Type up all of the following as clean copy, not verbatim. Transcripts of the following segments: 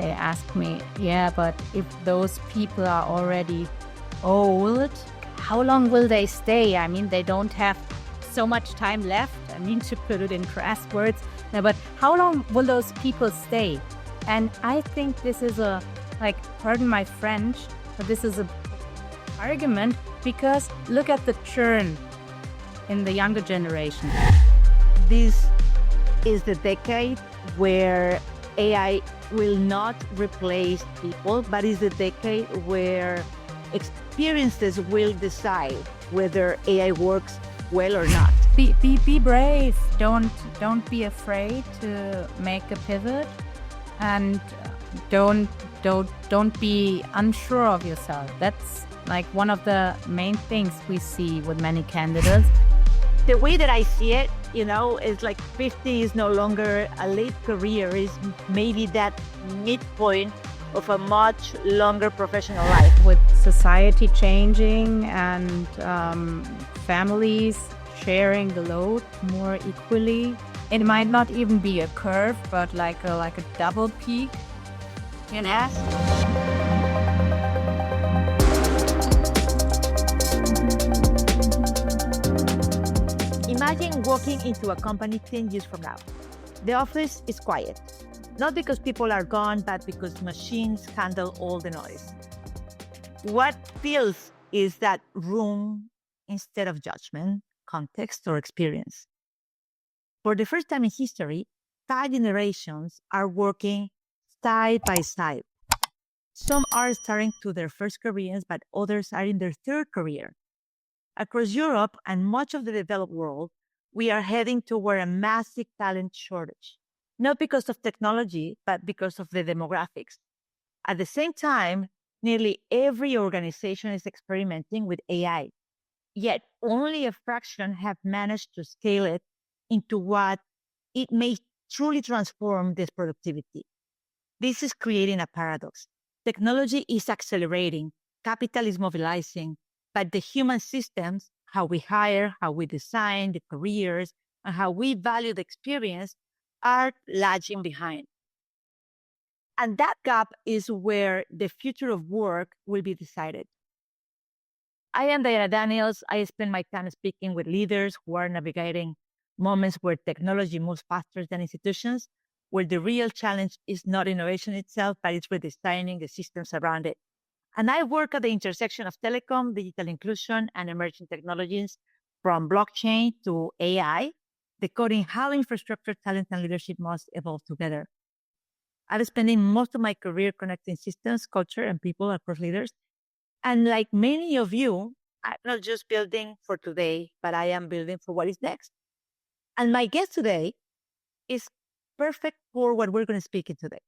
they ask me, yeah, but if those people are already old, how long will they stay? I mean, they don't have so much time left. I mean, to put it in crass words. No, but how long will those people stay? And I think this is pardon my French, but this is an argument because look at the churn in the younger generation. This is the decade where AI will not replace people, but is the decade where experiences will decide whether AI works well or not. Be brave. Don't be afraid to make a pivot, and don't be unsure of yourself. That's like one of the main things we see with many candidates. The way that I see it, is like 50 is no longer a late career, is maybe that midpoint of a much longer professional life. With society changing and families sharing the load more equally, it might not even be a curve, but like a double peak. Yes. Imagine walking into a company 10 years from now. The office is quiet, not because people are gone, but because machines handle all the noise. What fills is that room instead of judgment, context, or experience. For the first time in history, 5 generations are working side by side. Some are starting to their first careers, but others are in their third career. Across Europe and much of the developed world, we are heading toward a massive talent shortage, not because of technology, but because of the demographics. At the same time, nearly every organization is experimenting with AI, yet only a fraction have managed to scale it into what it may truly transform this productivity. This is creating a paradox. Technology is accelerating, capital is mobilizing, but the human systems, how we hire, how we design the careers, and how we value the experience are lagging behind. And that gap is where the future of work will be decided. I am Diana Daniels. I spend my time speaking with leaders who are navigating moments where technology moves faster than institutions, where the real challenge is not innovation itself, but it's redesigning the systems around it. And I work at the intersection of telecom, digital inclusion, and emerging technologies, from blockchain to AI, decoding how infrastructure, talent, and leadership must evolve together. I've spent most of my career connecting systems, culture, and people across leaders. And like many of you, I'm not just building for today, but I am building for what is next. And my guest today is perfect for what we're going to speak in today.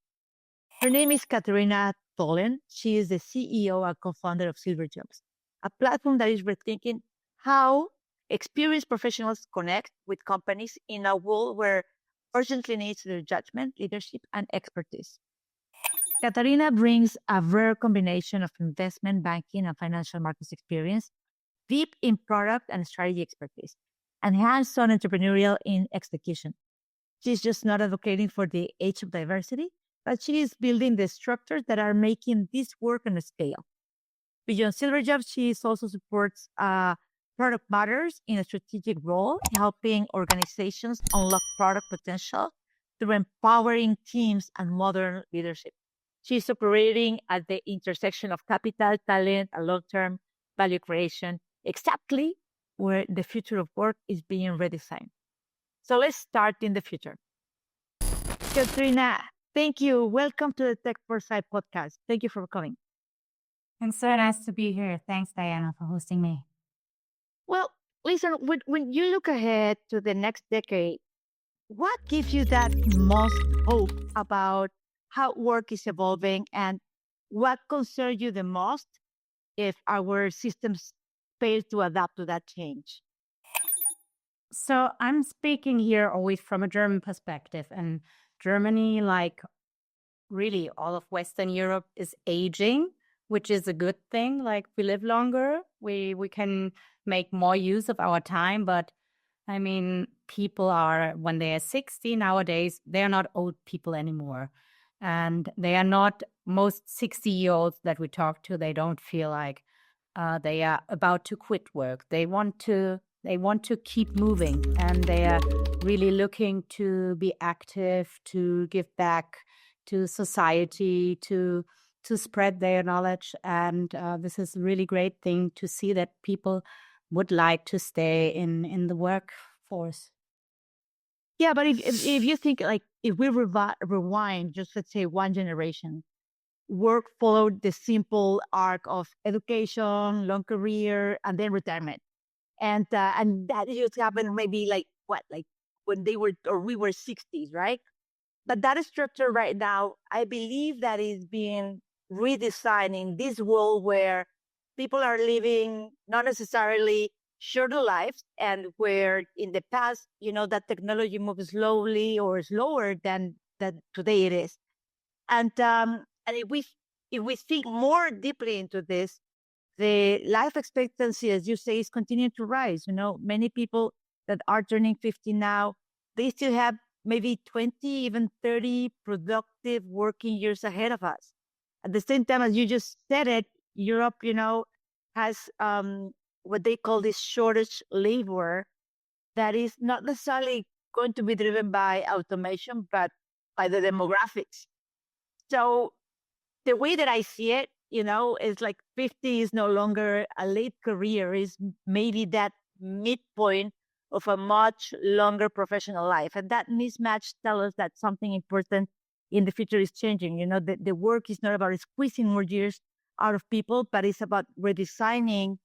Her name is Katharina Thölén. She is the CEO and co-founder of Silverjobs, a platform that is rethinking how experienced professionals connect with companies in a world where urgently needs their judgment, leadership, and expertise. Katharina brings a rare combination of investment banking and financial markets experience, deep in product and strategy expertise, and hands-on entrepreneurial in execution. She's just not advocating for the age of diversity, but she is building the structures that are making this work on a scale. Beyond Silverjobs, she also supports Product Matters in a strategic role, helping organizations unlock product potential through empowering teams and modern leadership. She's operating at the intersection of capital, talent, and long-term value creation, exactly where the future of work is being redesigned. So let's start in the future. Katharina, thank you. Welcome to the Tech Foresight podcast. Thank you for coming. It's so nice to be here. Thanks, Diana, for hosting me. Well, listen, when you look ahead to the next decade, what gives you that most hope about how work is evolving, and what concerns you the most if our systems fail to adapt to that change? So I'm speaking here always from a German perspective, and Germany, like really all of Western Europe, is aging, which is a good thing. Like we live longer, we can make more use of our time. But I mean, people are, when they are 60 nowadays, they're not old people anymore. And they are not, most 60-year-olds that we talk to, they don't feel like they are about to quit work. They want to keep moving, and they are really looking to be active, to give back to society, to spread their knowledge. And this is a really great thing to see that people would like to stay in the workforce. Yeah, but if you think, like, if we rewind just, let's say, one generation, work followed the simple arc of education, long career, and then retirement. And that used to happen maybe like what, like when they were, or we were 60s, right? But that structure right now, I believe that is being redesigned in this world where people are living not necessarily shorter lives, and where in the past, that technology moves slowly or slower than that today it is. And if we think more deeply into this, the life expectancy, as you say, is continuing to rise. Many people that are turning 50 now, they still have maybe 20, even 30 productive working years ahead of us. At the same time, as you just said it, Europe, has what they call this shortage labor that is not necessarily going to be driven by automation, but by the demographics. So the way that I see it, is like 50 is no longer a late career, is maybe that midpoint of a much longer professional life. And that mismatch tells us that something important in the future is changing. The work is not about squeezing more years out of people, but it's about redesigning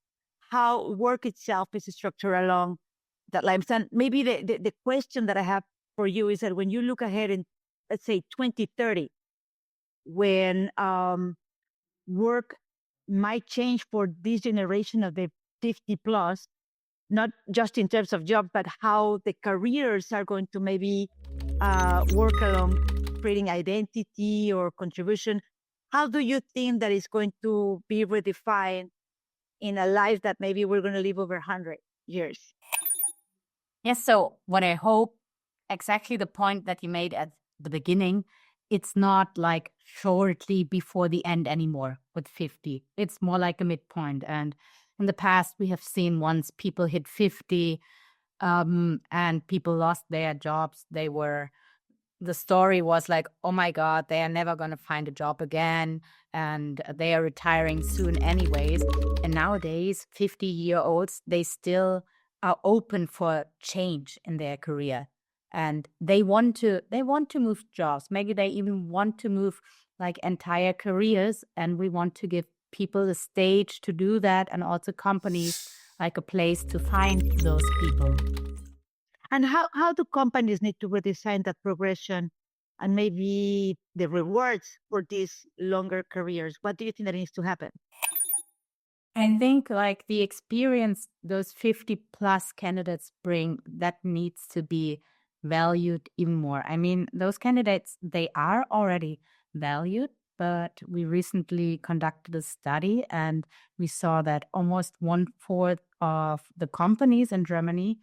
how work itself is structured along that life. And maybe the question that I have for you is that when you look ahead in, let's say, 2030, when work might change for this generation of the 50 plus, not just in terms of job, but how the careers are going to maybe work along creating identity or contribution. How do you think that is going to be redefined in a life that maybe we're going to live over 100 years? Yes, so what I hope, exactly the point that you made at the beginning, it's not like shortly before the end anymore with 50. It's more like a midpoint. And in the past, we have seen once people hit 50 and people lost their jobs, the story was like, oh my God, they are never going to find a job again, and they are retiring soon anyways. And nowadays, 50-year-olds, they still are open for change in their career. And they want to move jobs. Maybe they even want to move like entire careers. And we want to give people the stage to do that, and also companies like a place to find those people. And how do companies need to redesign that progression and maybe the rewards for these longer careers? What do you think that needs to happen? I think like the experience those 50 plus candidates bring, that needs to be valued even more. I mean, those candidates, they are already valued, but we recently conducted a study and we saw that almost 1/4 of the companies in Germany,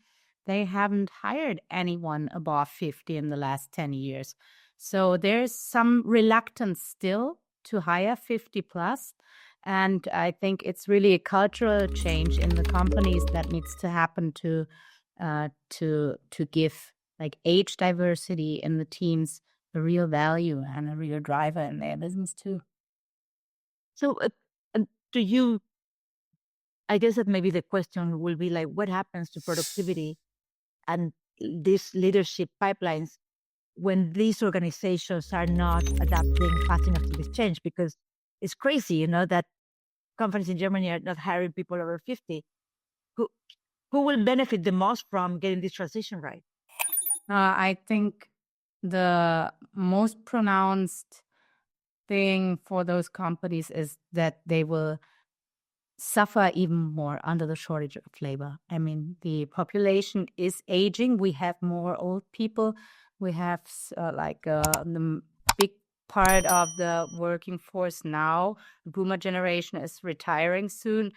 they haven't hired anyone above 50 in the last 10 years. So there's some reluctance still to hire 50 plus. And I think it's really a cultural change in the companies that needs to happen to give like age diversity in the teams a real value and a real driver in their business too. So, do you, I guess that maybe the question will be like, what happens to productivity and these leadership pipelines when these organizations are not adapting fast enough to this change? Because it's crazy, that companies in Germany are not hiring people over 50. Who, who will benefit the most from getting this transition right? I think the most pronounced thing for those companies is that they will suffer even more under the shortage of labor. I mean, the population is aging. We have more old people. We have the big part of the working force now. The boomer generation is retiring soon.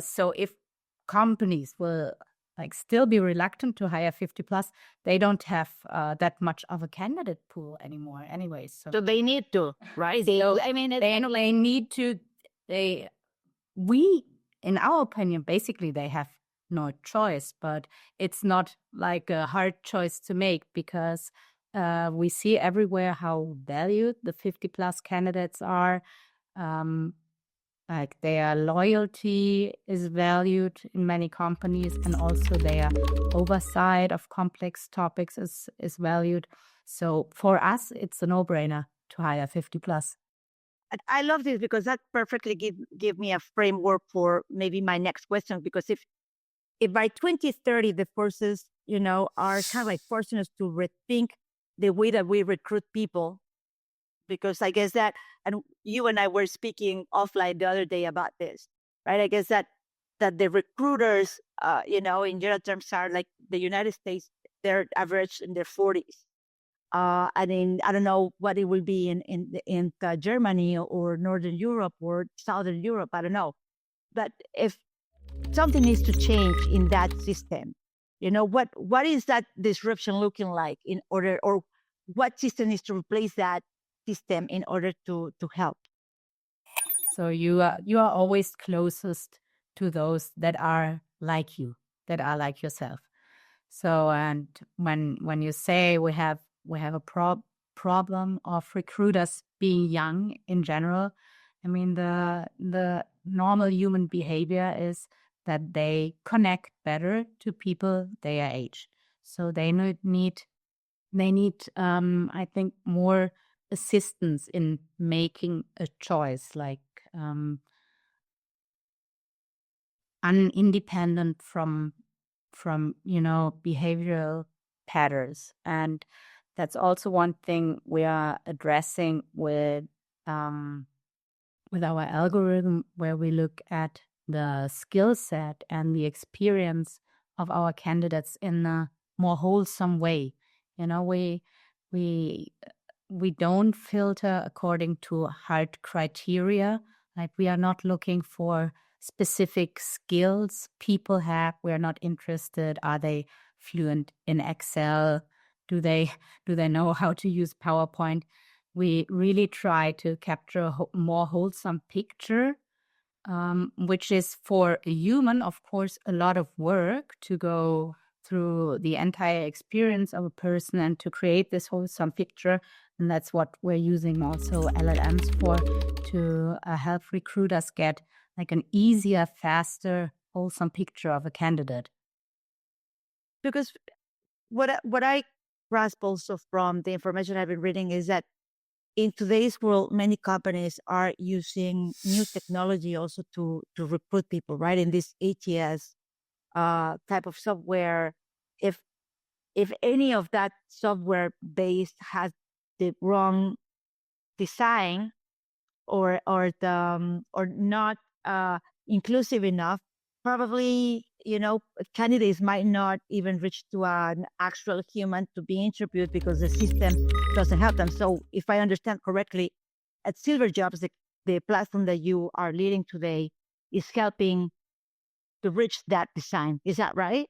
So if companies will like still be reluctant to hire 50 plus. They don't have that much of a candidate pool anymore anyways. So they need to, right? They need to, we, in our opinion, basically they have no choice, but it's not like a hard choice to make because we see everywhere how valued the 50 plus candidates are. Like their loyalty is valued in many companies, and also their oversight of complex topics is valued. So for us, it's a no-brainer to hire 50 plus. And I love this because that perfectly give me a framework for maybe my next question. Because if by 2030 the forces, are kind of like forcing us to rethink the way that we recruit people, because I guess that, and you and I were speaking offline the other day about this, right? I guess that the recruiters, in general terms are like the United States, they're average in their 40s. And I don't know what it will be in Germany or Northern Europe or Southern Europe. I don't know. But if something needs to change in that system, what is that disruption looking like in order, or what system needs to replace that system in order to help? So you are always closest to those that are like you, that are like yourself. So, and when you say we have a problem of recruiters being young in general, I mean the normal human behavior is that they connect better to people their age. So they need I think more assistance in making a choice, like independent from behavioral patterns. And that's also one thing we are addressing with our algorithm, where we look at the skill set and the experience of our candidates in a more wholesome way. We don't filter according to hard criteria. Like, we are not looking for specific skills people have. We are not interested. Are they fluent in Excel? Do they know how to use PowerPoint? We really try to capture a more wholesome picture, which is for a human, of course, a lot of work to go through the entire experience of a person and to create this wholesome picture. And that's what we're using also LLMs for, to help recruiters get like an easier, faster, wholesome picture of a candidate. Because what I grasp also from the information I've been reading is that in today's world, many companies are using new technology also to recruit people, right? In this ATS type of software, if any of that software base has the wrong design or not inclusive enough, probably candidates might not even reach to an actual human to be interviewed because the system doesn't help them. So if I understand correctly, at Silver Jobs, the platform that you are leading today is helping to reach that design. Is that right?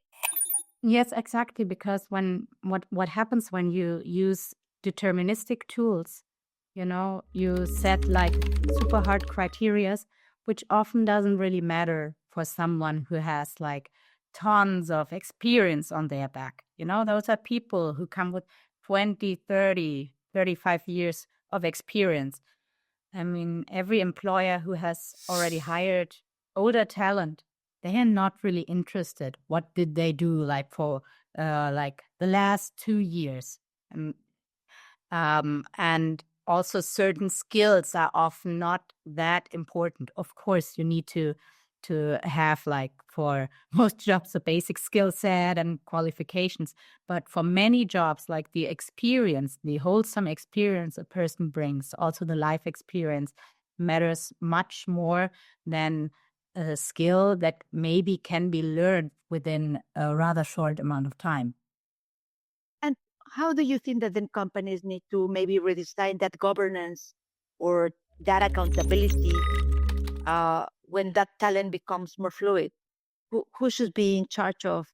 Yes, exactly. Because what happens when you use deterministic tools, you set like super hard criterias, which often doesn't really matter for someone who has like tons of experience on their back. Those are people who come with 20, 30, 35 years of experience. I mean, every employer who has already hired older talent, they are not really interested. What did they do like for like the last 2 years? And also certain skills are often not that important. Of course, you need to have, like, for most jobs, a basic skill set and qualifications. But for many jobs, like the experience, the wholesome experience a person brings, also the life experience, matters much more than a skill that maybe can be learned within a rather short amount of time. And how do you think that then companies need to maybe redesign that governance or that accountability when that talent becomes more fluid? Who should be in charge of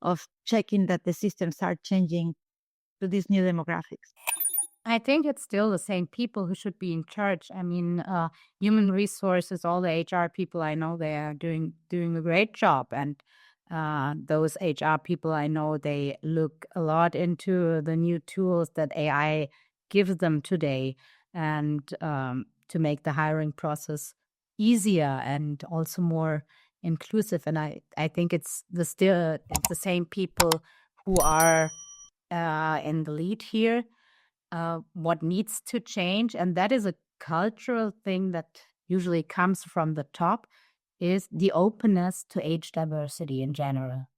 of checking that the systems are changing to these new demographics? I think it's still the same people who should be in charge. I mean, human resources, all the HR people I know, they are doing a great job, and those HR people I know, they look a lot into the new tools that AI gives them today, and to make the hiring process easier and also more inclusive. And I think it's the same people who are in the lead here. What needs to change, and that is a cultural thing that usually comes from the top, is the openness to age diversity in general.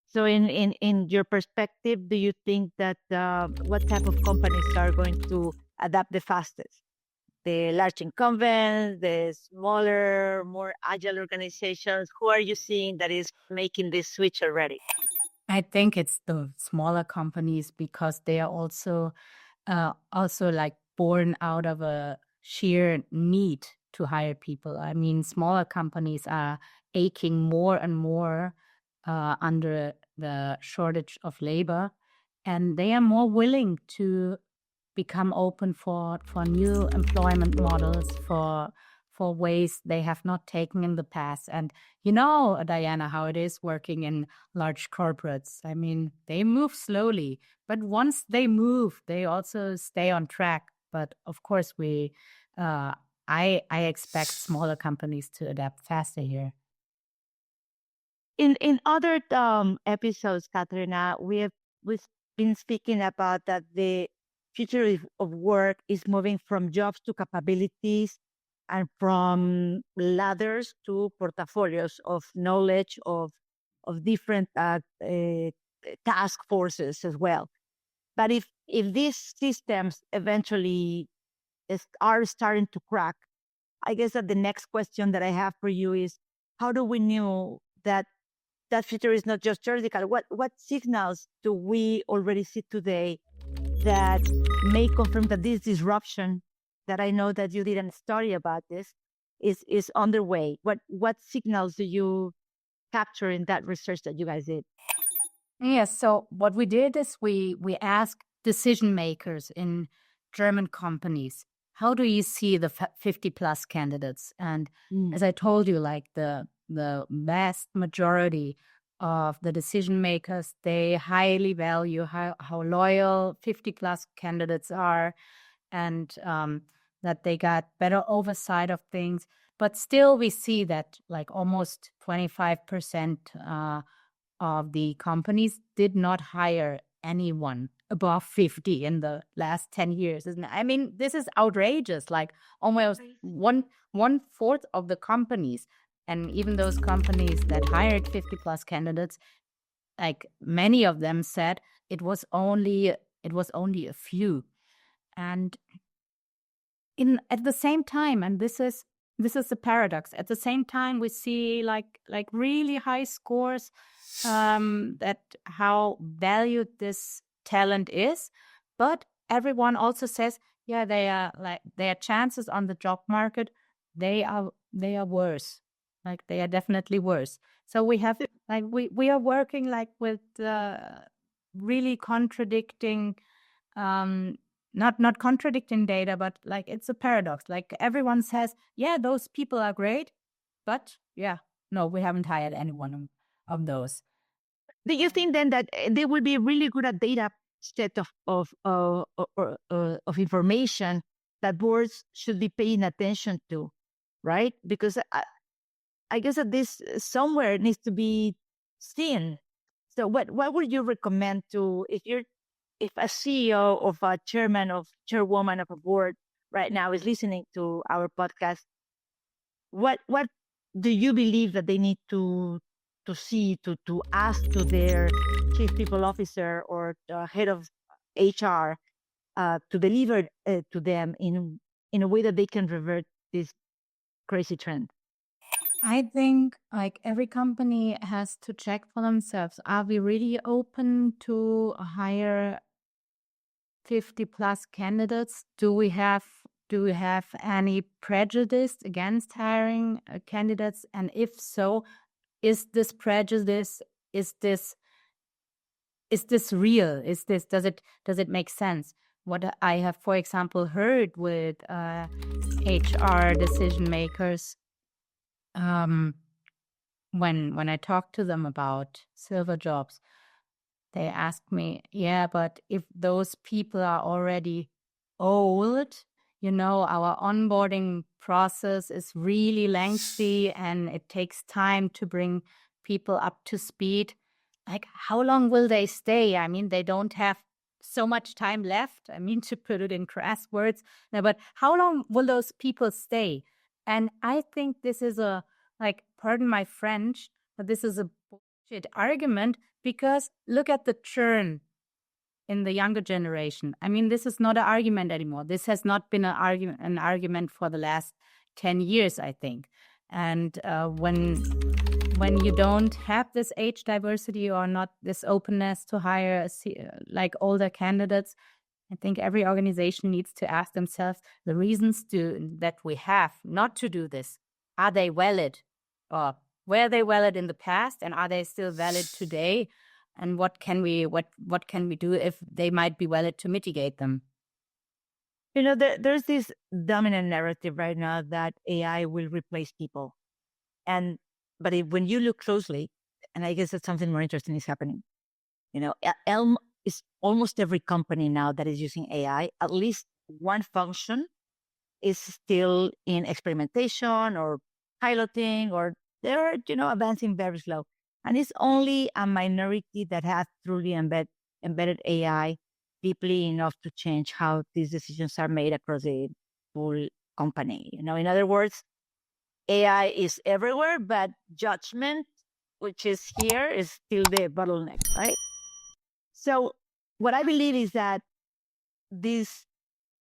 So, in your perspective, do you think that what type of companies are going to adapt the fastest? The large incumbents, the smaller, more agile organizations? Who are you seeing that is making this switch already? I think it's the smaller companies because they are also like born out of a sheer need to hire people. I mean, smaller companies are aching more and more under the shortage of labor, and they are more willing to become open for new employment models, for ways they have not taken in the past. And you know, Diana, how it is working in large corporates. I mean, they move slowly, but once they move, they also stay on track. But of course, uh, I expect smaller companies to adapt faster here. In other episodes, Katharina, we've been speaking about that the future of work is moving from jobs to capabilities and from ladders to portfolios of knowledge of different task forces as well. But if these systems eventually are starting to crack, I guess that the next question that I have for you is, how do we know that that future is not just theoretical? What signals do we already see today that may confirm that this disruption, that I know that you did a study about this, is underway? What signals do you capture in that research that you guys did? Yes. So what we did is we asked decision makers in German companies, how do you see the 50 plus candidates? And as I told you, like the vast majority of the decision makers, they highly value how loyal 50 plus candidates are, and that they got better oversight of things. But still, we see that like almost 25% of the companies did not hire anyone above 50 in the last 10 years. Isn't it? I mean, this is outrageous. Like almost one fourth of the companies, and even those companies that hired 50 plus candidates, like many of them said it was only a few. And in at the same time, and this is the paradox, at the same time we see like really high scores, that how valued this talent is, but everyone also says, yeah, they are like their chances on the job market, they are worse, like they are definitely worse. So we have like we are working like with really contradicting, um not contradicting data, but like it's a paradox. Like everyone says, yeah, those people are great, but yeah, no, we haven't hired anyone of those. Do you think then that they will be really good at data set of information that boards should be paying attention to, right? Because I guess that this somewhere needs to be seen. So what would you recommend to, if a CEO of a chairman of chairwoman of a board right now is listening to our podcast, what do you believe that they need to see, to ask to their chief people officer or the head of HR to deliver to them in a way that they can revert this crazy trend? I think like every company has to check for themselves, are we really open to hire 50 plus candidates? Do we have any prejudice against hiring candidates? And if so, is this prejudice is this real? Does it make sense? What I have, for example, heard with HR decision makers, when I talk to them about silver jobs, they ask me, yeah, but if those people are already old, our onboarding process is really lengthy and it takes time to bring people up to speed. Like, how long will they stay? I mean, they don't have so much time left. I mean, to put it in crass words, no, but how long will those people stay? And I think this is pardon my French, but this is a bullshit argument, because look at the churn in the younger generation. I mean, this is not an argument anymore. This has not been an argument for the last 10 years, I think. And when you don't have this age diversity or not this openness to hire older candidates, I think every organization needs to ask themselves the reasons that we have not to do this. Are they valid? Or were they valid in the past, and are they still valid today? And what can we do if they might be valid to mitigate them? There's this dominant narrative right now that AI will replace people. But when you look closely, and I guess that's something more interesting is happening. Elm is almost every company now that is using AI, at least one function is still in experimentation or piloting, or they're, advancing very slow. And it's only a minority that has truly embedded AI deeply enough to change how these decisions are made across the full company. In other words, AI is everywhere, but judgment, which is here, is still the bottleneck, right? So what I believe is that this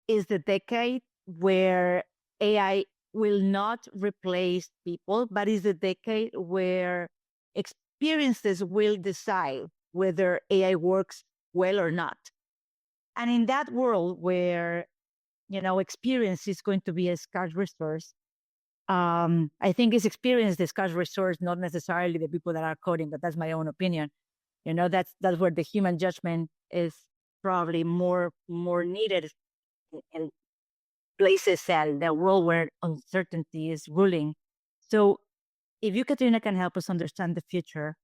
is the decade where AI will not replace people, but is the decade where experiences will decide whether AI works well or not. And in that world where, experience is going to be a scarce resource, I think it's experience the scarce resource, not necessarily the people that are coding, but that's my own opinion. That's where the human judgment is probably more needed in places and the world where uncertainty is ruling. So if you, Katharina, can help us understand the future,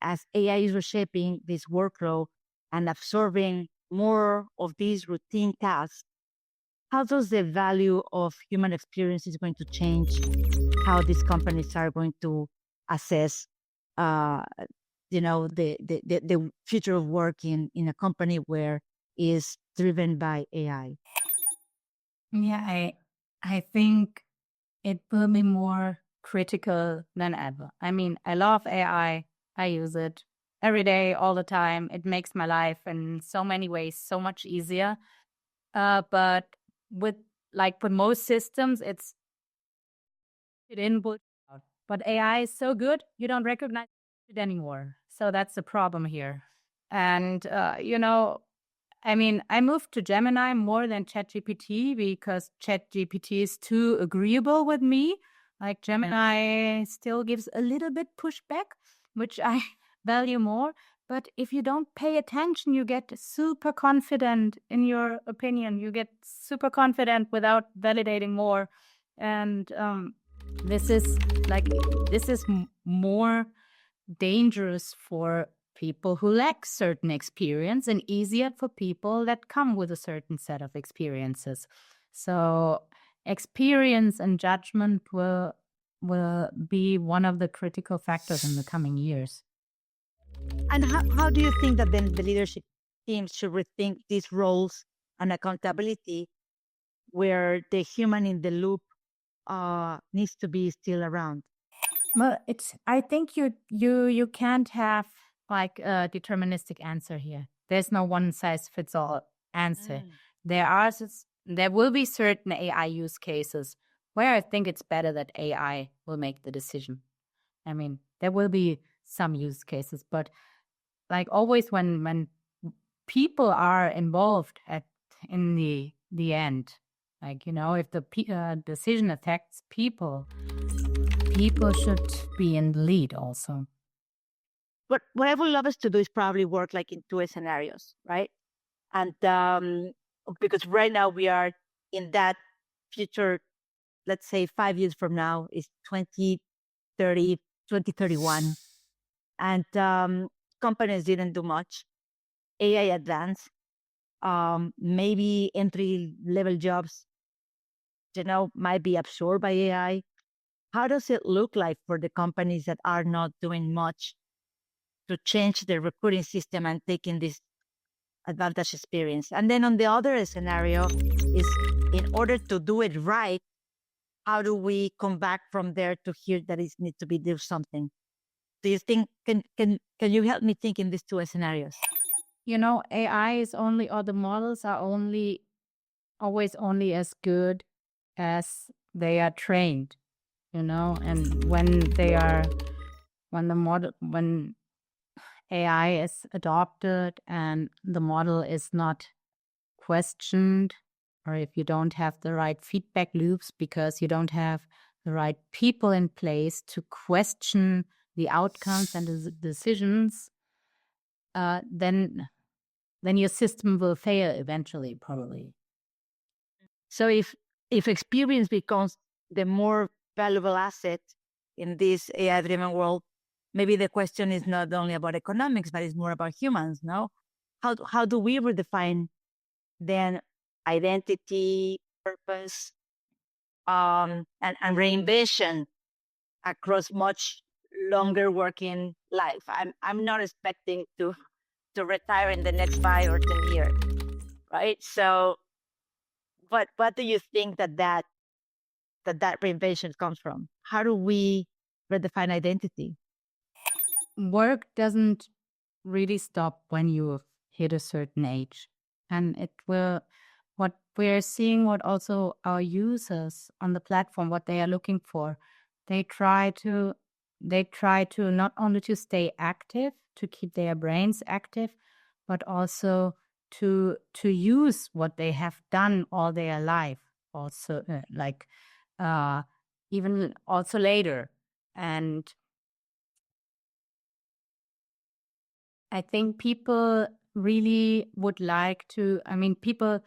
as AI is reshaping this workflow and absorbing more of these routine tasks, how does the value of human experience is going to change how these companies are going to assess the future of work in a company where is driven by AI? Yeah, I think it will be more critical than ever. I mean, I love AI. I use it every day, all the time. It makes my life in so many ways so much easier. But with most systems, it's input out. But AI is so good, you don't recognize it anymore. So that's the problem here. And I mean, I moved to Gemini more than ChatGPT because ChatGPT is too agreeable with me. Like, Gemini still gives a little bit pushback, which I value more. But if you don't pay attention, you get super confident in your opinion. You get super confident without validating more. And this is more dangerous for people who lack certain experience and easier for people that come with a certain set of experiences. So experience and judgment will be one of the critical factors in the coming years. And how do you think that then the leadership teams should rethink these roles and accountability, where the human in the loop needs to be still around? Well, I think you can't have a deterministic answer here. There's no one size fits all answer. There will be certain AI use cases where I think it's better that AI will make the decision. I mean, there will be some use cases, but always when people are involved in the end, if the decision affects people should be in the lead also. what I would love us to do is probably work like in two scenarios, right? And because right now we are in that future, let's say 5 years from now is 2030, 2031. And companies didn't do much. AI advanced, maybe entry level jobs, might be absorbed by AI. How does it look like for the companies that are not doing much to change their recruiting system and taking this advantage experience? And then on the other scenario is, in order to do it right, how do we come back from there to here that it needs to be do something? Do you think can you help me think in these two scenarios? AI is only, or the models are always only as good as they are trained, and when AI is adopted and the model is not questioned, or if you don't have the right feedback loops because you don't have the right people in place to question the outcomes and the decisions, then your system will fail eventually, probably. So if experience becomes the more valuable asset in this AI-driven world, maybe the question is not only about economics, but it's more about humans. No, how do we redefine then identity, purpose, and reinvention across much longer working life? I'm not expecting to retire in the next 5 or 10 years, right? So, what do you think that reinvention comes from? How do we redefine identity? Work doesn't really stop when you hit a certain age, and what we're seeing, what also our users on the platform, what they are looking for, they try to not only to stay active, to keep their brains active, but also to use what they have done all their life, also even also later. And I think people really would like to, people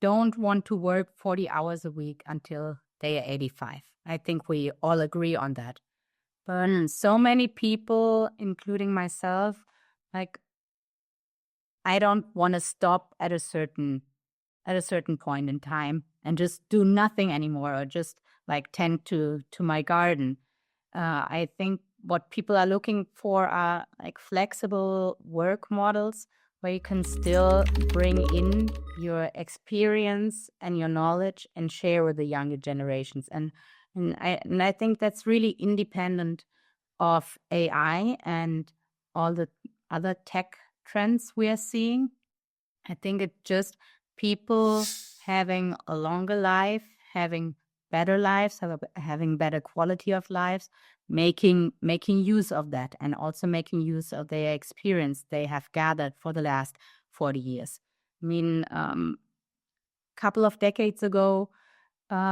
don't want to work 40 hours a week until they are 85. I think we all agree on that. But so many people, including myself, like, I don't want to stop at a certain point in time and just do nothing anymore, or just like tend to my garden. I think what people are looking for are like flexible work models where you can still bring in your experience and your knowledge and share with the younger generations. And I think that's really independent of AI and all the other tech trends we are seeing. I think it's just people having a longer life, having better lives, having better quality of lives, making use of that, and also making use of their experience they have gathered for the last 40 years. I mean, couple of decades ago,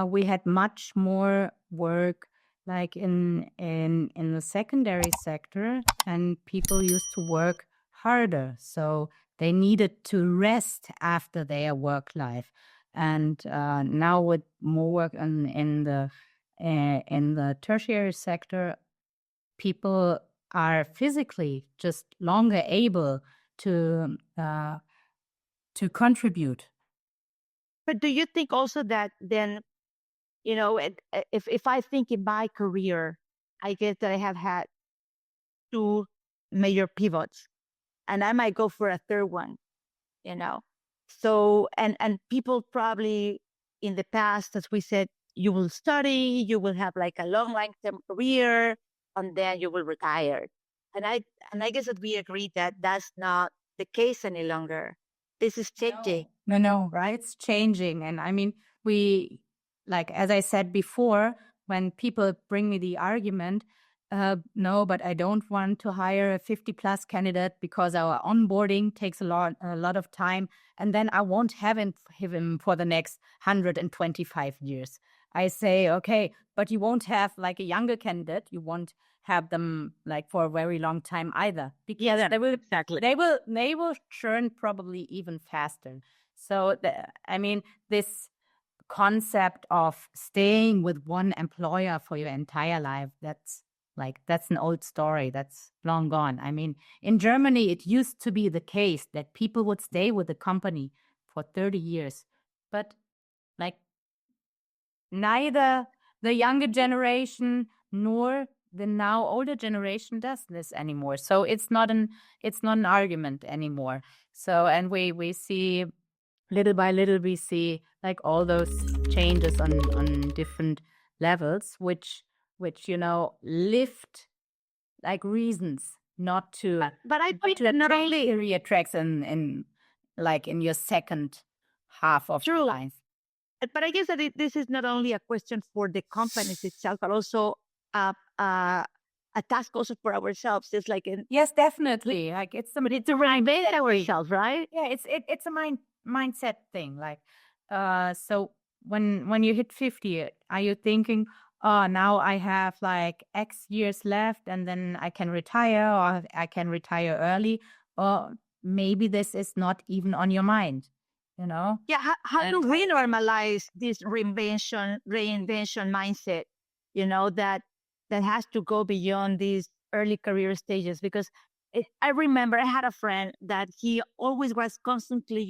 we had much more work like in the secondary sector, and people used to work harder, so they needed to rest after their work life. And now with more work in the tertiary sector, people are physically just longer able to contribute. But do you think also that then, if I think in my career, I guess that I have had two major pivots, and I might go for a third one, you know. So and people probably in the past, as we said, you will study, you will have like a long-term career, and then you will retire. And I guess that we agree that that's not the case any longer. This is changing. No, right? It's changing. And I mean, we, like, as I said before, when people bring me the argument, No, but I don't want to hire a 50+ candidate because our onboarding takes a lot of time, and then I won't have him for the next 125 years. I say, okay, but you won't have like a younger candidate. You won't have them like for a very long time either. Because they will exactly. they will churn probably even faster. So this concept of staying with one employer for your entire life, that's an old story. That's long gone. I mean, in Germany, it used to be the case that people would stay with the company for 30 years. But like neither the younger generation nor the now older generation does this anymore. So it's not an argument anymore. So, and we see little by little, we see like all those changes on different levels, which lift like reasons not to But I point that not only career tracks in like in your second half of your life. But I guess that this is not only a question for the companies itself, but also a task also for ourselves. It's like yes, definitely. Like it's a reinvent ourselves, right? Yeah, it's a mindset thing. Like, so when you hit 50, are you thinking, oh, now I have like X years left, and then I can retire, or I can retire early, or maybe this is not even on your mind, you know? Yeah, how do we normalize this reinvention mindset, that has to go beyond these early career stages? Because I remember I had a friend that he always was constantly,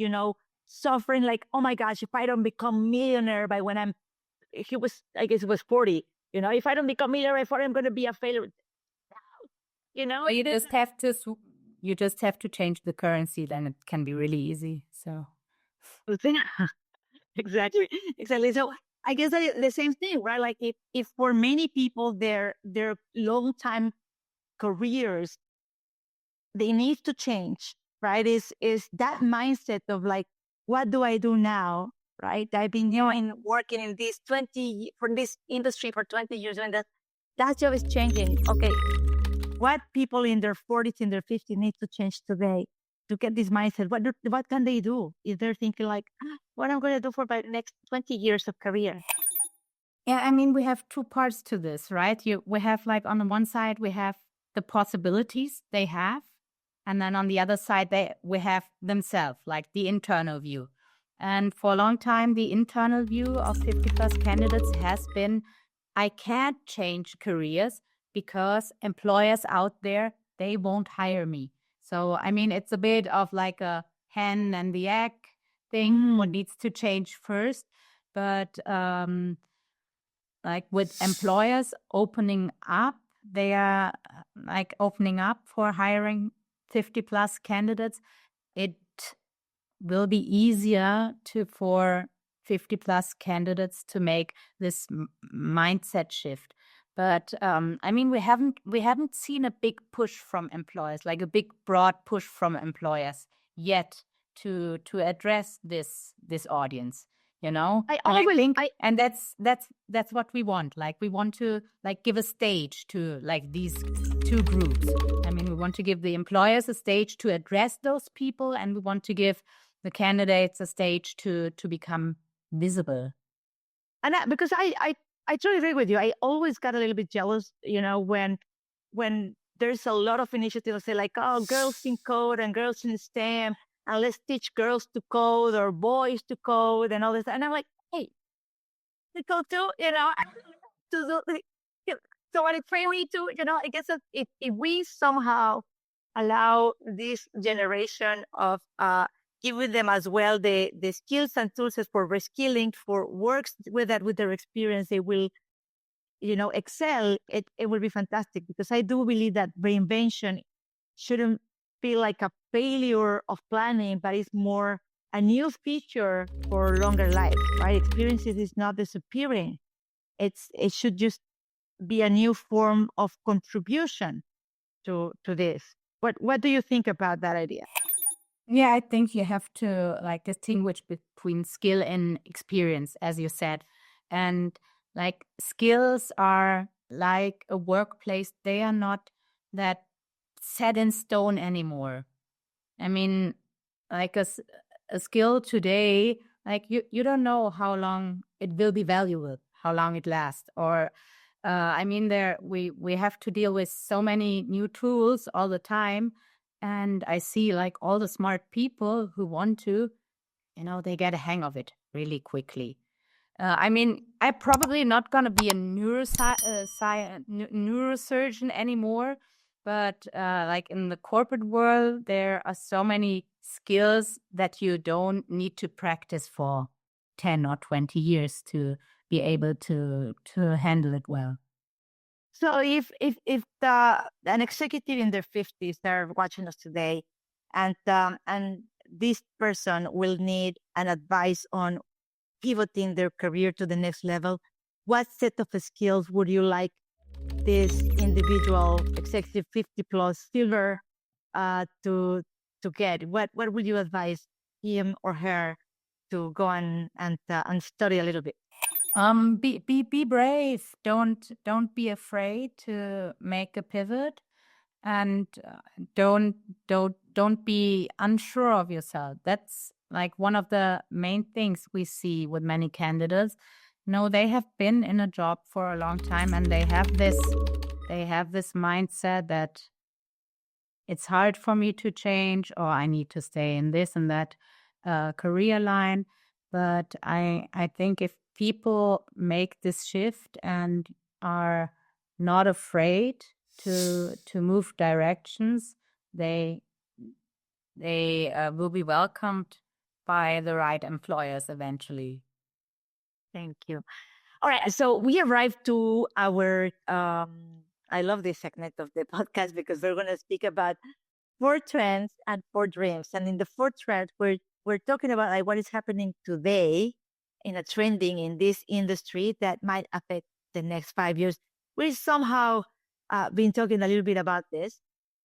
suffering like, oh my gosh, if I don't become millionaire by when I guess it was 40, if I don't become millionaire, if I'm going to be a failure, But you just have to change the currency, then it can be really easy. So exactly. So I guess the same thing, right? Like if for many people their long time careers, they need to change, right? Is that mindset of like, what do I do now? Right? I've been working in this for this industry for 20 years, and that job is changing. Okay. What people in their 40s, in their 50s need to change today to get this mindset? What can they do if they're thinking like, what I'm going to do for my next 20 years of career? yeah, I mean, we have two parts to this, right? We have like on the one side, we have the possibilities they have. And then on the other side, we have themselves, like the internal view. And for a long time, the internal view of 50+ candidates has been, I can't change careers because employers out there, they won't hire me. So, I mean, it's a bit of like a hen and the egg thing, what needs to change first. But like with employers opening up, they are like opening up for hiring 50+ candidates. It will be easier for 50+ candidates to make this mindset shift. But I mean, we haven't seen a big push from employers, like a big broad push from employers yet to address this audience. I think, and that's what we want. Like we want to like give a stage to like these two groups. I mean, we want to give the employers a stage to address those people, and we want to give the candidates a stage to become visible. And because I totally agree with you. I always got a little bit jealous, when there's a lot of initiatives say like, oh, girls in code and girls in STEM, and let's teach girls to code or boys to code and all this. And I'm like, hey, to code too, to do, somebody train me to, I guess that if we somehow allow this generation of giving them as well the skills and tools for reskilling, for works with their experience, they will, excel. It will be fantastic, because I do believe that reinvention shouldn't feel like a failure of planning, but it's more a new feature for longer life, right? Experiences is not disappearing. It should just be a new form of contribution to this. What do you think about that idea? Yeah, I think you have to like distinguish between skill and experience, as you said. And like skills are like a workplace, they are not that set in stone anymore. I mean, like a skill today, like you don't know how long it will be valuable, how long it lasts. Or, I mean, we have to deal with so many new tools all the time. And I see like all the smart people who want to, they get a hang of it really quickly. I mean, I'm probably not going to be a neurosurgeon anymore, but like in the corporate world, there are so many skills that you don't need to practice for 10 or 20 years to be able to handle it well. So if an executive in their 50s they're watching us today, and this person will need an advice on pivoting their career to the next level, what set of skills would you like this individual executive 50 plus silver to get? What would you advise him or her to go and study a little bit? Be brave. Don't be afraid to make a pivot, and don't be unsure of yourself. That's like one of the main things we see with many candidates. No, they have been in a job for a long time, and they have this mindset that it's hard for me to change, or I need to stay in this and that career line. But I think if people make this shift and are not afraid to move directions, they will be welcomed by the right employers eventually. Thank you. All right, so we arrived to our I love this segment of the podcast because we're going to speak about 4 trends and 4 dreams. And in the 4 trends, we're talking about like what is happening today in a trending in this industry that might affect the next 5 years. We've somehow been talking a little bit about this.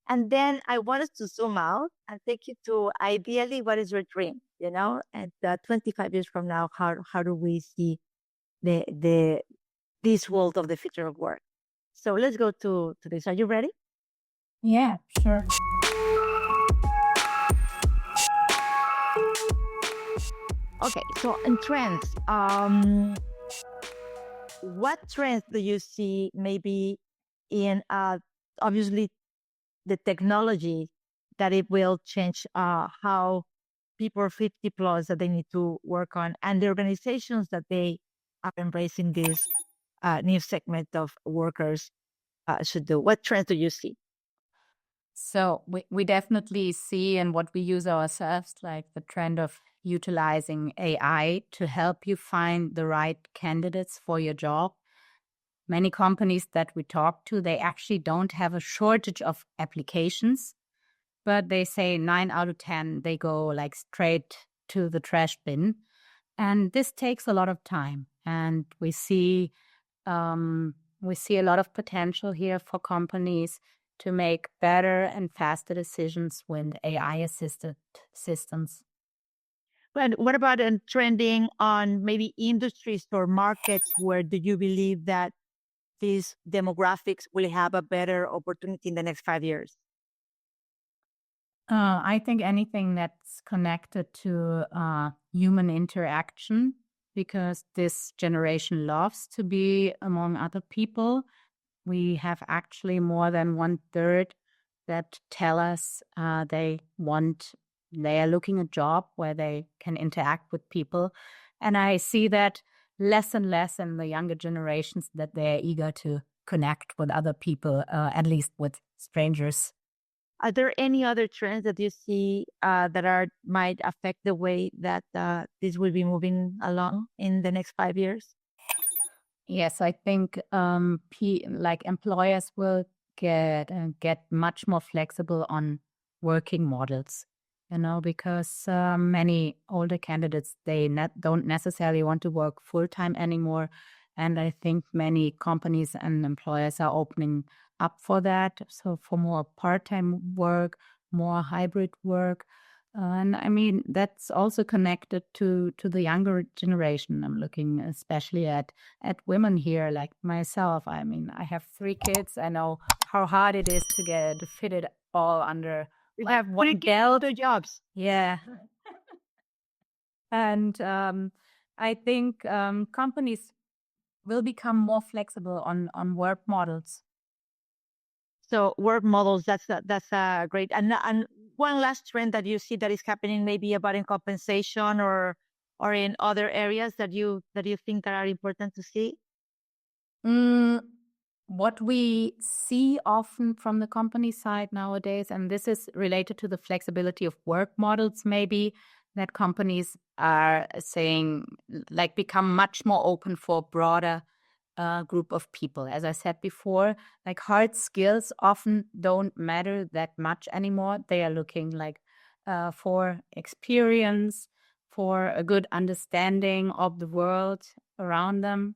And then I want us to zoom out and take you to ideally what is your dream, and 25 years from now, how do we see this world of the future of work? So let's go to this. Are you ready? Yeah, sure. Okay, so in trends, what trends do you see maybe in obviously the technology that it will change how people 50 plus that they need to work on, and the organizations that they are embracing this new segment of workers should do? What trends do you see? So we definitely see in what we use ourselves, like the trend of utilizing AI to help you find the right candidates for your job. Many companies that we talk to, they actually don't have a shortage of applications, but they say 9 out of 10, they go like straight to the trash bin. And this takes a lot of time. And we see a lot of potential here for companies to make better and faster decisions with AI-assisted systems. And what about trending on maybe industries or markets where do you believe that these demographics will have a better opportunity in the next 5 years? I think anything that's connected to human interaction, because this generation loves to be among other people. We have actually more than 1/3 that tell us they are looking a job where they can interact with people. And I see that less and less in the younger generations, that they're eager to connect with other people, at least with strangers. Are there any other trends that you see that might affect the way that this will be moving along in the next 5 years? Yes, I think like employers will get much more flexible on working models, because many older candidates, they don't necessarily want to work full time anymore. And I think many companies and employers are opening up for that. So for more part-time work, more hybrid work. And I mean, that's also connected to the younger generation. I'm looking especially at women here, like myself. I mean, I have 3 kids. I know how hard it is to get to fit it all under You have one 3 kids, 2 jobs. Yeah. And I think companies will become more flexible on work models. So work models, that's a great. And one last trend that you see that is happening, maybe about in compensation or in other areas that you think that are important to see. What we see often from the company side nowadays, and this is related to the flexibility of work models, maybe that companies are saying, like, become much more open for broader group of people. As I said before, like hard skills often don't matter that much anymore. They are looking like for experience, for a good understanding of the world around them,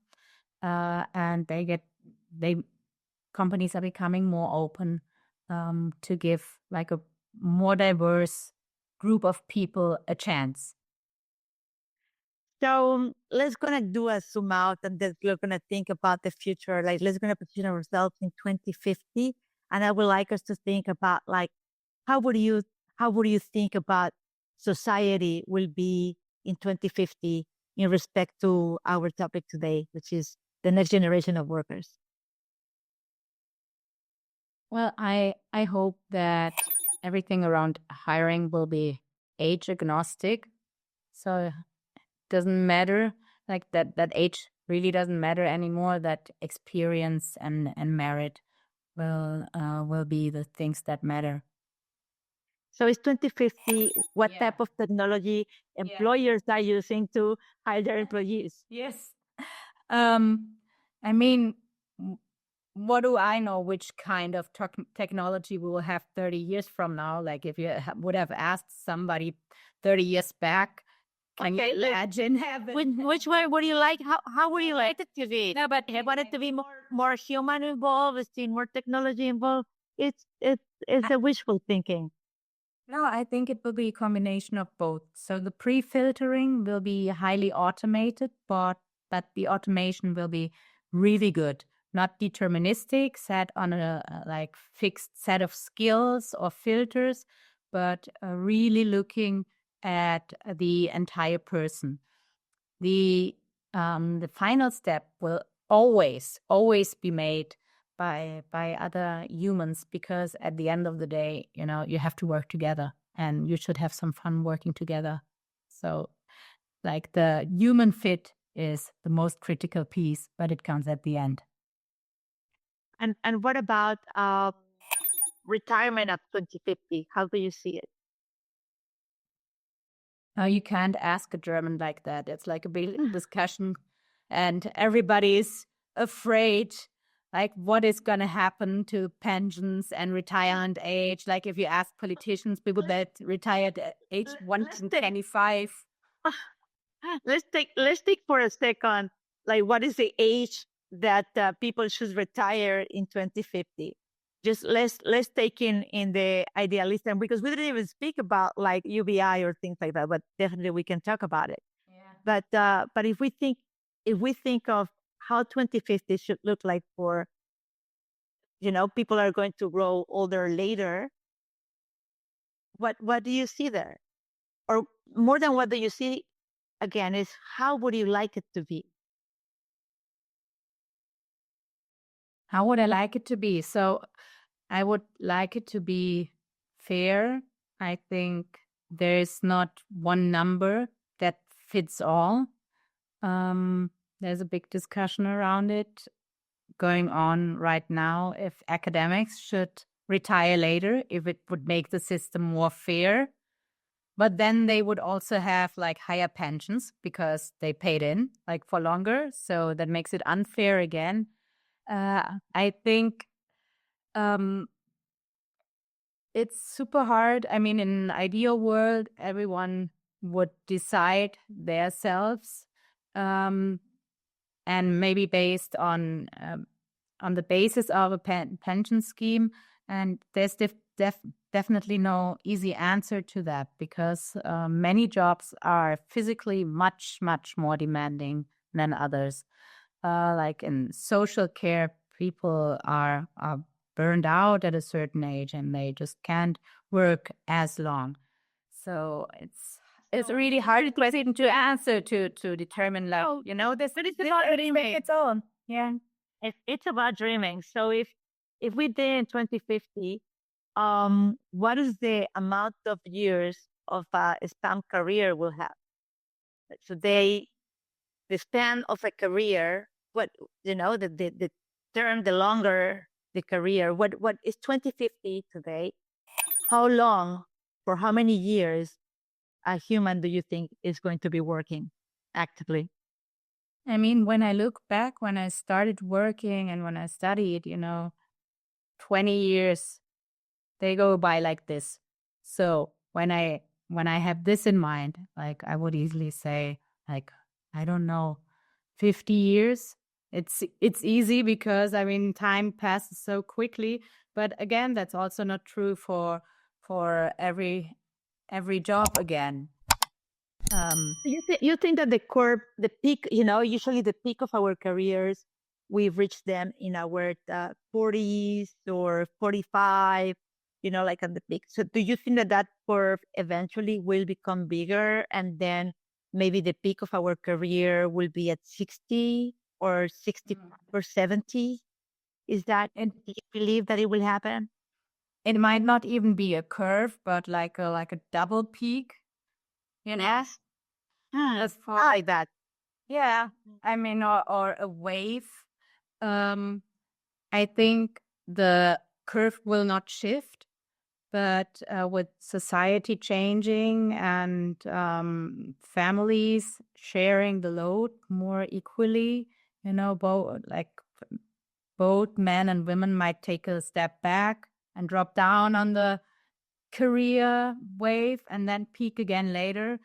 and they companies are becoming more open to give like a more diverse group of people a chance. So let's gonna do a zoom out and then we're gonna think about the future. Like let's gonna position ourselves in 2050. And I would like us to think about like how would you think about society will be in 2050 in respect to our topic today, which is the next generation of workers? Well, I hope that everything around hiring will be age agnostic. So it doesn't matter, like that age really doesn't matter anymore, that experience and merit will be the things that matter. So it's 2050. What Yeah. type of technology employers are using to hire their employees? Yes. I mean, what do I know which kind of technology we will have 30 years from now? Like if you would have asked somebody 30 years back, can you imagine having... Which one would you like? How would you like it to be? No, but I want it to be more human involved, seeing more technology involved. It's a wishful thinking. no, I think it will be a combination of both. So the pre-filtering will be highly automated, but the automation will be really good, not deterministic, set on a like fixed set of skills or filters, but really looking at the entire person. The final step will always be made by other humans, because at the end of the day, you have to work together and you should have some fun working together. So like the human fit is the most critical piece, but it comes at the end. And what about retirement at 2050? How do you see it? You can't ask a German like that. It's like a big discussion, and everybody's afraid, like what is going to happen to pensions and retirement age. Like if you ask politicians, people that retired at age 125. Let's take for a second, like what is the age that people should retire in 2050? Just let's take in the idealism, because we didn't even speak about like UBI or things like that, but definitely we can talk about it. Yeah. But if we think of how 2050 should look like for, people are going to grow older later, what do you see there? Or more than what do you see, again, is how would you like it to be? How would I like it to be? So I would like it to be fair. I think there's not one number that fits all. There's a big discussion around it going on right now, if academics should retire later, if it would make the system more fair. But then they would also have like higher pensions because they paid in like for longer. So that makes it unfair again. I think it's super hard. I mean, in an ideal world, everyone would decide themselves, and maybe based on the basis of a pension scheme. And there's definitely no easy answer to that, because many jobs are physically much, much more demanding than others. Like in social care, people are burned out at a certain age and they just can't work as long. So it's a really hard question to answer to determine, like, this But it's this about really dreaming. its own. Yeah. It's about dreaming. So if we did in 2050, what is the amount of years of a span career will have? So the span of a career, what the term, the longer the career, what is 2050 today? How long, for how many years a human do you think is going to be working actively? I mean, when I look back, when I started working and when I studied, 20 years, they go by like this. So when I have this in mind, like, I would easily say, like, I don't know, 50 years. It's easy because, I mean, time passes so quickly. But again, that's also not true for every job again. You think that the peak, usually the peak of our careers, we've reached them in our 40s or 45, like at the peak. So do you think that that curve eventually will become bigger, and then maybe the peak of our career will be at 60 or 60 or 70? Is that, And do you believe that it will happen? it might not even be a curve, but like a double peak, Yes. as I far. like that. Yeah, I mean, or a wave. Um, I think the curve will not shift, but with society changing and families sharing the load more equally, both men and women might take a step back and drop down on the career wave and then peak again later.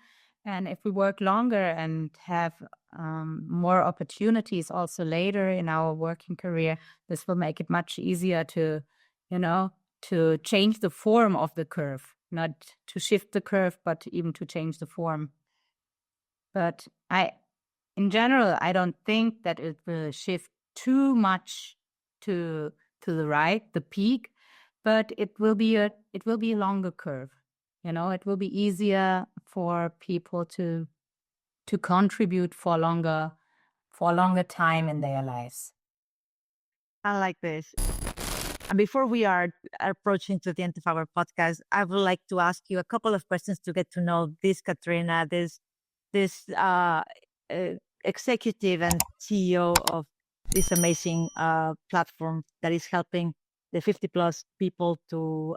And if we work longer and have more opportunities also later in our working career, this will make it much easier you know, to change the form of the curve, not to shift the curve, but even to change the form. But in general, I don't think that it will shift too much to the right, the peak, but it will be a longer curve. It will be easier for people to contribute for longer time in their lives. I like this. And before we are approaching to the end of our podcast, I would like to ask you a couple of questions to get to know this Katharina, this executive and CEO of this amazing platform that is helping the 50 plus people to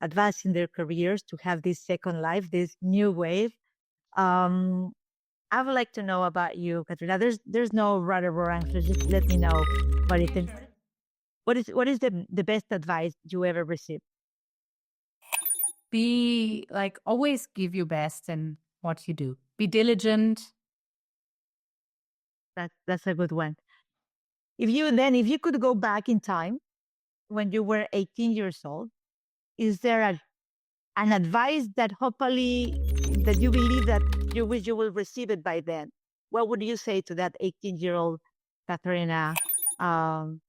advance in their careers, to have this second life, this new wave. Um, I would like to know about you, Katharina. There's no right or wrong answer. Just let me know what you think. What is the best advice you ever received? Be like, always give your best in what you do. Be diligent. That's a good one. If you could go back in time when you were 18 years old, is there an advice that hopefully that you believe that you wish you will receive it by then? What would you say to that 18-year-old Katharina? Um,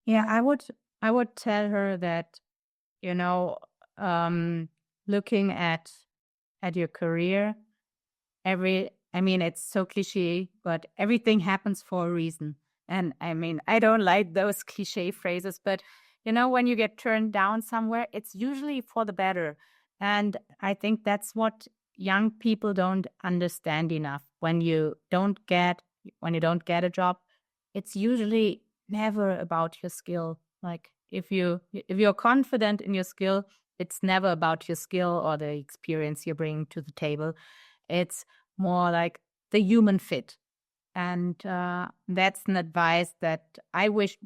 Yeah, I would tell her that, you know, looking at your career, I mean, it's so cliche, but everything happens for a reason. And I mean, I don't like those cliche phrases, but when you get turned down somewhere, it's usually for the better. And I think that's what young people don't understand enough. When you don't get a job, it's usually never about your skill. Like, if you're confident in your skill, it's never about your skill or the experience you bring to the table. It's more like the human fit. And that's an advice that I wish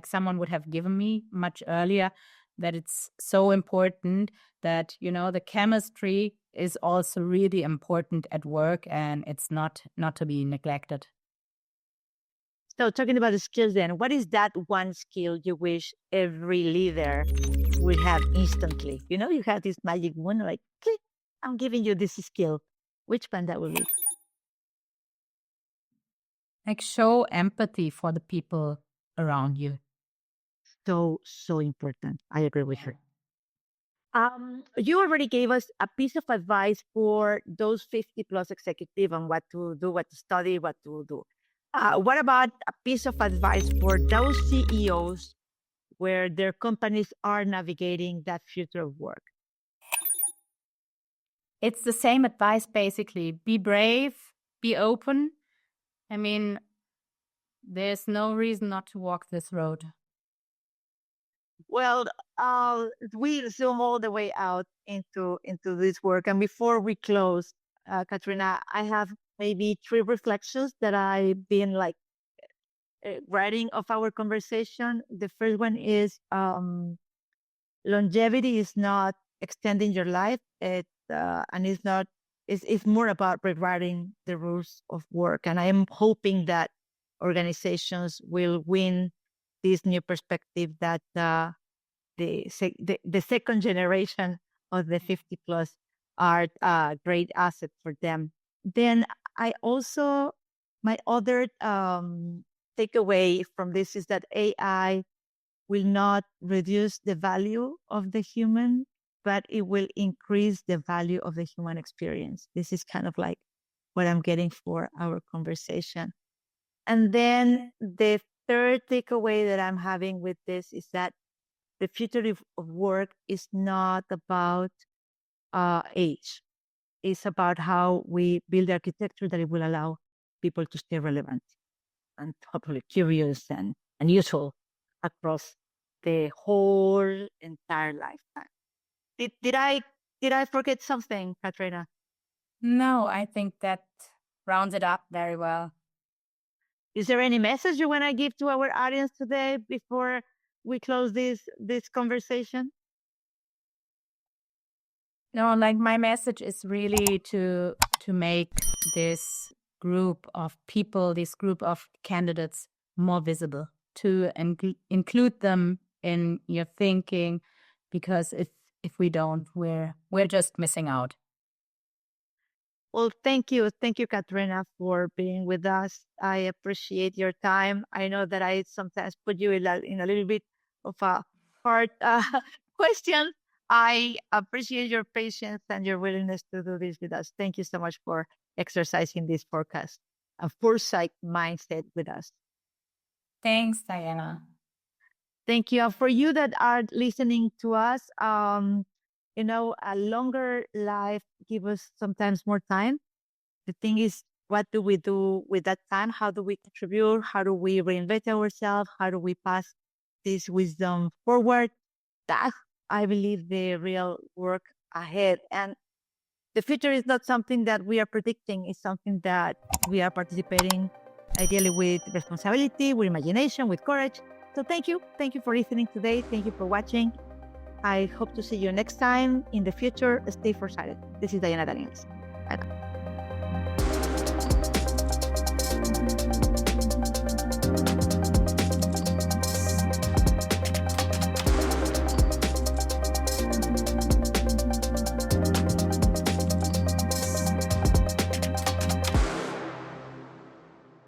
someone would have given me much earlier, that it's so important that, the chemistry is also really important at work, and it's not to be neglected. So talking about the skills then, what is that one skill you wish every leader would have instantly? You know, you have this magic wand, like, click, I'm giving you this skill. Which one that will be? Like show empathy for the people around you. So important. I agree with her. You already gave us a piece of advice for those 50 plus executive on what to do, what to study, what to do. What about a piece of advice for those CEOs where their companies are navigating that future of work? It's the same advice, basically. Be brave, be open. I mean, there's no reason not to walk this road. Well, we zoom all the way out into this work. And before we close, Katrina, I have maybe 3 reflections that I've been like writing of our conversation. The first one is longevity is not extending your life. And it's not. It's more about rewriting the rules of work. And I am hoping that organizations will win this new perspective that the second generation of the 50 plus are a great asset for them. Then I also, my other takeaway from this is that AI will not reduce the value of the human, but it will increase the value of the human experience. This is kind of like what I'm getting for our conversation. And then the third takeaway that I'm having with this is that the future of work is not about age. It's about how we build architecture that it will allow people to stay relevant and hopefully curious and useful across the whole entire lifetime. Did I forget something, Katrina? No, I think that rounds it up very well. Is there any message you want to give to our audience today before we close this conversation? No, like my message is really to make this group of people, this group of candidates more visible, to include them in your thinking, because if we don't, we're just missing out. Well, thank you, Katrina, for being with us. I appreciate your time. I know that I sometimes put you in a little bit of a hard question. I appreciate your patience and your willingness to do this with us. Thank you so much for exercising this forecast, a foresight mindset with us. Thanks, Diana. Thank you. For you that are listening to us, a longer life gives us sometimes more time. The thing is, what do we do with that time? How do we contribute? How do we reinvent ourselves? How do we pass this wisdom forward? That's, I believe, the real work ahead. And the future is not something that we are predicting. It's something that we are participating, ideally with responsibility, with imagination, with courage. So thank you. Thank you for listening today. Thank you for watching. I hope to see you next time in the future. Stay foresighted. This is Diana Daniels. Bye.